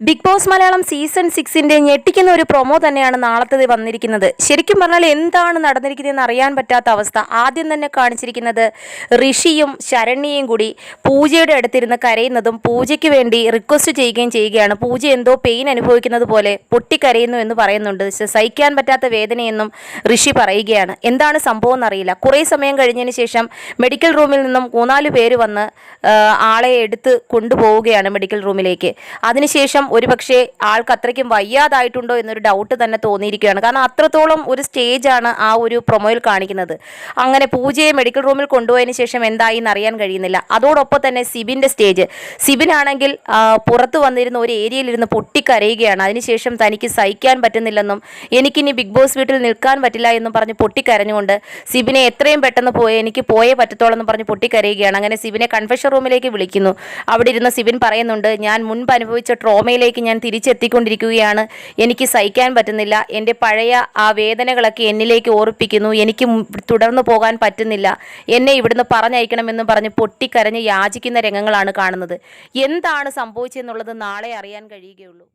Big boss Malayalam season 6ന്റെ ഞെട്ടിക്കുന്ന ഒരു promo തന്നെയാണ് നാളത്തത് വന്നിരിക്കുന്നത്. ശരിക്കും പറഞ്ഞാൽ എന്താണ് നടന്നിരിക്കുന്നതെന്ന് അറിയാൻ പറ്റാത്ത അവസ്ഥ. ആദ്യം തന്നെ കാണിച്ചിരിക്കുന്നത് ഋഷിയും ശരണ്യയും കൂടി പൂജയുടെ അടുത്തിരുന്ന് കരയുന്നതും പൂജയ്ക്ക് വേണ്ടി റിക്വസ്റ്റ് ചെയ്യുകയാണ്. പൂജ എന്തോ പെയിൻ അനുഭവിക്കുന്നത് പോലെ പൊട്ടിക്കരയുന്നു എന്ന് പറയുന്നുണ്ട്. സഹിക്കാൻ പറ്റാത്ത വേദനയെന്നും ഋഷി പറയുകയാണ്. എന്താണ് സംഭവം എന്നറിയില്ല. കുറേ സമയം കഴിഞ്ഞതിന് ശേഷം മെഡിക്കൽ റൂമിൽ നിന്നും 3-4 പേര് വന്ന് ആളെ എടുത്ത് കൊണ്ടുപോവുകയാണ് മെഡിക്കൽ റൂമിലേക്ക്. അതിനുശേഷം ഒരുപക്ഷെ ആൾക്ക് അത്രയ്ക്കും വയ്യാതായിട്ടുണ്ടോ എന്നൊരു ഡൗട്ട് തന്നെ തോന്നിയിരിക്കുകയാണ്. കാരണം അത്രത്തോളം ഒരു സ്റ്റേജാണ് ആ ഒരു പ്രൊമോയിൽ കാണിക്കുന്നത്. അങ്ങനെ പൂജയെ മെഡിക്കൽ റൂമിൽ കൊണ്ടുപോയതിന് ശേഷം എന്തായി എന്നറിയാൻ കഴിയുന്നില്ല. അതോടൊപ്പം തന്നെ സിബിൻ്റെ സ്റ്റേജ്. സിബിനാണെങ്കിൽ പുറത്ത് വന്നിരുന്ന ഒരു ഏരിയയിലിരുന്ന് പൊട്ടിക്കരയുകയാണ്. അതിനുശേഷം തനിക്ക് സഹിക്കാൻ പറ്റുന്നില്ലെന്നും എനിക്കിനി ബിഗ് ബോസ് വീട്ടിൽ നിൽക്കാൻ പറ്റില്ല എന്നും പറഞ്ഞ് പൊട്ടിക്കരഞ്ഞുകൊണ്ട് സിബിനെ എത്രയും പെട്ടെന്ന് എനിക്ക് പോയേ പറ്റത്തോളം എന്ന് പറഞ്ഞ് പൊട്ടിക്കരയുകയാണ്. അങ്ങനെ സിബിനെ കൺഫെഷൻ റൂമിലേക്ക് വിളിക്കുന്നു. അവിടെ ഇരുന്ന് സിബിൻ പറയുന്നുണ്ട്, ഞാൻ മുൻപ് അനുഭവിച്ച ട്രോമയിലേക്ക് ഞാൻ തിരിച്ചെത്തിക്കൊണ്ടിരിക്കുകയാണ്. എനിക്ക് സഹിക്കാൻ പറ്റുന്നില്ല. എൻ്റെ പഴയ ആ വേദനകളൊക്കെ എന്നിലേക്ക് ഓർപ്പിക്കുന്നു. എനിക്ക് തുടർന്നു പോകാൻ പറ്റുന്നില്ല. എന്നെ ഇവിടുന്ന് പറഞ്ഞയക്കണമെന്ന് പറഞ്ഞ് പൊട്ടിക്കരഞ്ഞ് യാചിക്കുന്ന രംഗങ്ങളാണ് കാണുന്നത്. എന്താണ് സംഭവിച്ചതെന്നുള്ളത് നാളെ അറിയാൻ കഴിയുകയുള്ളൂ.